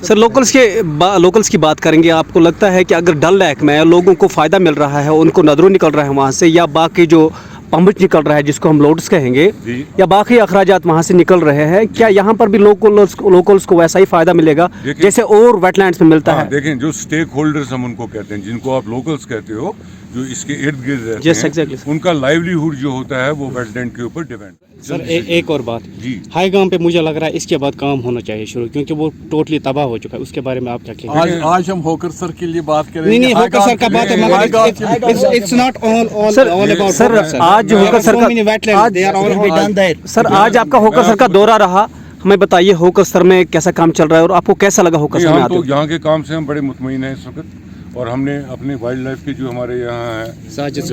سر locals کی بات کریں گے. آپ کو لگتا ہے کہ اگر ڈل لیک میں لوگوں کو فائدہ مل رہا ہے, ان کو ندرو نکل رہا ہے وہاں سے, یا باقی جو پمبچ نکل رہا ہے جس کو ہم لوڈس کہیں گے, یا باقی اخراجات وہاں سے نکل رہے ہیں, کیا یہاں پر بھی لوکلس کو ویسا ہی فائدہ ملے گا جیسے اور ویٹ لینڈس میں ملتا ہے؟ دیکھیں, جو اسٹیک ہولڈرز ہم ان کو کہتے ہیں, جن کو آپ لوکلس کہتے ہو, جو اس کے ارد گرد رہتے ہیں, ان کا لائیولیہوڈ جو ہوتا ہے وہ ویٹ لینڈ کے اوپر ڈیپینڈ. سر ایک اور بات, ہائی گام پہ مجھے لگ رہا ہے اس کے بعد کام ہونا چاہیے شروع, کیونکہ وہ ٹوٹلی تباہ ہو چکا ہے. اس کے بارے میں آپ کیا کہیں گے؟ آج ہم ہوکر سر کے لیے بات کریں گے. نہیں, ہوکر سر کا بات ہے, مگر اٹس ناٹ آل اباؤٹ سر آج ہوکر سر آج آپ کا ہوکر سر کا دورہ رہا, ہمیں بتائیے ہوکر سر میں کیسا کام چل رہا ہے اور آپ کو کیسا لگا ہوکر سر میں آتے ہوئے؟ یہاں کے کام سے ہم بڑے مطمئن ہیں اس وقت, اور ہم نے اپنے وائلڈ لائف کے جو ہمارے یہاں ہیں ساجد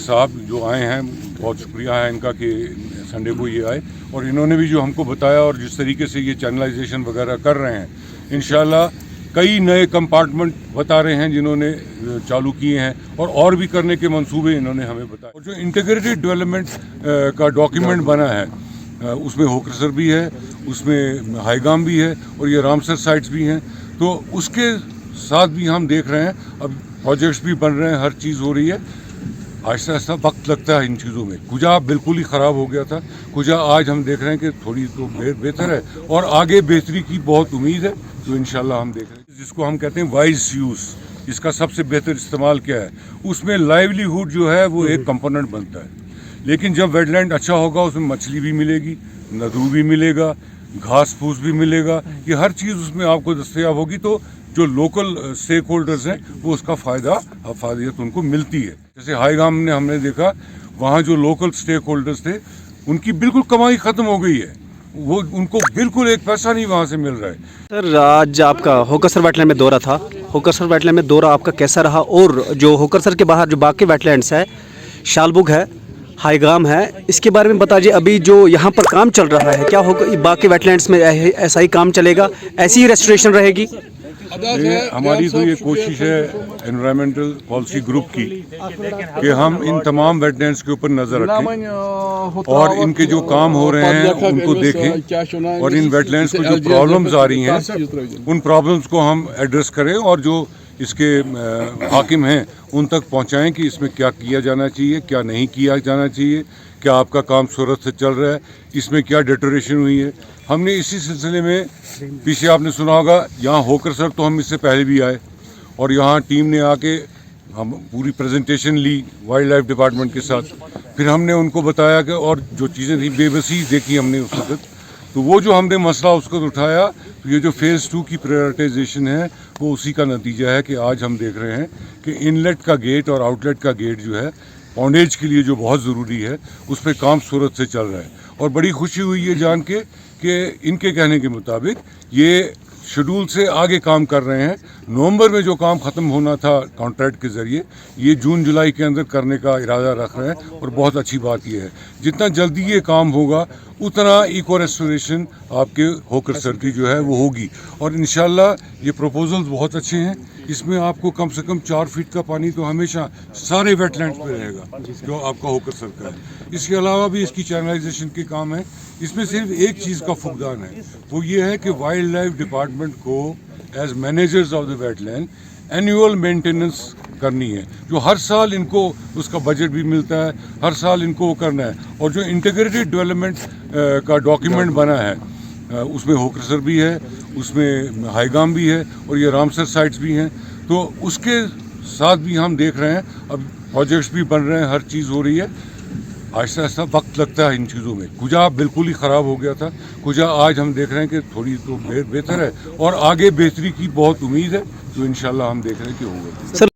صاحب جو آئے ہیں, بہت شکریہ ہے ان کا کہ سنڈے کو یہ آئے, اور انہوں نے بھی جو ہم کو بتایا اور جس طریقے سے یہ چینلائزیشن وغیرہ کر رہے ہیں, انشاءاللہ کئی نئے کمپارٹمنٹ بتا رہے ہیں جنہوں نے چالو کیے ہیں, اور بھی کرنے کے منصوبے انہوں نے ہمیں بتائے. اور جو انٹیگریٹڈ ڈیولپمنٹ کا ڈاکیومنٹ بنا ہے, اس میں ہوکر سر بھی ہے, اس میں ہائی گام بھی ہے, اور یہ رامسر سائٹس بھی ہیں. تو اس کے ساتھ بھی ہم دیکھ رہے ہیں, اب پروجیکٹس بھی بن رہے ہیں, ہر چیز ہو رہی ہے. آہستہ آہستہ وقت لگتا ہے ان چیزوں میں. کجا بالکل ہی خراب ہو گیا تھا, کجا آج ہم دیکھ رہے ہیں کہ تھوڑی تو بہتر ہے, اور آگے بہتری کی بہت امید ہے. تو انشاءاللہ ہم دیکھ رہے ہیں جس کو ہم کہتے ہیں وائز یوز, اس کا سب سے بہتر استعمال کیا ہے, اس میں لائیولیہوڈ جو ہے وہ ایک کمپوننٹ بنتا ہے. لیکن جب ویٹ لینڈ اچھا ہوگا, اس میں مچھلی بھی ملے گی, ندرو بھی ملے گا, گھاس پھوس بھی ملے گا, یہ ہر چیز اس میں آپ کو دستیاب ہوگی. تو جو لوکل اسٹیک ہولڈرز ہیں وہ اس کا افادیت ان کو ملتی ہے. جیسے ہائی گام نے ہم نے دیکھا, وہاں جو لوکل اسٹیک ہولڈرز تھے ان کی بالکل کمائی ختم ہو گئی ہے, وہ ان کو بالکل ایک پیسہ نہیں وہاں سے مل رہا ہے. سر آج آپ کا ہوکر سر ویٹ لینڈ میں دورہ تھا, ہوکر سر ویٹ لینڈ میں دورہ آپ کا کیسا رہا؟ اور جو ہوکر سر کے باہر جو باقی ویٹ لینڈس ہے, شالبگ ہے, ہائی گام ہے, اس کے بارے میں بتائیے. ابھی جو یہاں پر کام چل رہا ہے, کیا باقی ویٹ لینڈس میں ایسا ہی کام چلے گا, ایسی ہی ریسٹوریشن رہے گی؟ ہماری تو یہ کوشش ہے انوائرمنٹل پالیسی گروپ کی کہ ہم ان تمام ویٹ لینڈس کے اوپر نظر رکھیں, اور ان کے جو کام ہو رہے ہیں ان کو دیکھیں, اور ان ویٹ لینڈس کو جو پرابلمز آ رہی ہیں ان پرابلمز کو ہم ایڈریس کریں, اور جو اس کے حاکم ہیں ان تک پہنچائیں کہ اس میں کیا کیا جانا چاہیے, کیا نہیں کیا جانا چاہیے, کیا آپ کا کام صورت سے چل رہا ہے, اس میں کیا ڈیٹوریشن ہوئی ہے. ہم نے اسی سلسلے میں پیچھے آپ نے سنا ہوگا, یہاں ہوکر سر تو ہم اس سے پہلے بھی آئے, اور یہاں ٹیم نے آ کے ہم پوری پریزنٹیشن لی وائلڈ لائف ڈپارٹمنٹ کے ساتھ. پھر ہم نے ان کو بتایا کہ, اور جو چیزیں تھیں بے بسی دیکھی ہم نے اس وقت, تو وہ جو ہم نے مسئلہ اس کو اٹھایا, تو یہ جو فیز 2 کی پرائرٹائزیشن ہے وہ اسی کا نتیجہ ہے کہ آج ہم دیکھ رہے ہیں کہ انلیٹ کا گیٹ اور آؤٹ لیٹ کا گیٹ جو ہے پونڈیج کے لیے جو بہت ضروری ہے, اس پہ کام صورت سے چل رہا ہے. اور بڑی خوشی ہوئی ہے جان کے کہ ان کے کہنے کے مطابق یہ شیڈول سے آگے کام کر رہے ہیں. نومبر میں جو کام ختم ہونا تھا کانٹریکٹ کے ذریعے, یہ جون جولائی کے اندر کرنے کا ارادہ رکھ رہے ہیں. اور بہت اچھی بات یہ ہے, جتنا جلدی یہ کام ہوگا اتنا ایکو ریسٹوریشن آپ کے ہوکر سر کی جو ہے وہ ہوگی. اور انشاءاللہ یہ پروپوزلز بہت اچھے ہیں. اس میں آپ کو کم سے کم 4 فٹ کا پانی تو ہمیشہ سارے ویٹ لینڈس پہ رہے گا جو آپ کا ہوکر سر کا ہے. اس کے علاوہ بھی اس کی چینلائزیشن کے کام ہے. اس میں صرف ایک چیز کا فقدان ہے, وہ یہ ہے کہ وائلڈ لائف ڈپارٹمنٹ کو as managers of the wetland annual maintenance کرنی ہے, جو ہر سال ان کو اس کا بجٹ بھی ملتا ہے, ہر سال ان کو وہ کرنا ہے. اور جو انٹیگریٹڈ ڈیولپمنٹ کا ڈاکیومنٹ بنا ہے, اس میں ہوکر سر بھی ہے, اس میں ہائی گام بھی ہے, اور یہ رامسر سائٹس بھی ہیں. تو اس کے ساتھ بھی ہم دیکھ رہے ہیں, اب پروجیکٹس بھی بن رہے ہیں, ہر چیز ہو رہی ہے. آہستہ آہستہ وقت لگتا ہے ان چیزوں میں. کجا بالکل ہی خراب ہو گیا تھا, کجا آج ہم دیکھ رہے ہیں کہ تھوڑی تو بہتر ہے, اور آگے بہتری کی بہت امید ہے. تو انشاءاللہ ہم دیکھ رہے ہیں کہ ہوگا.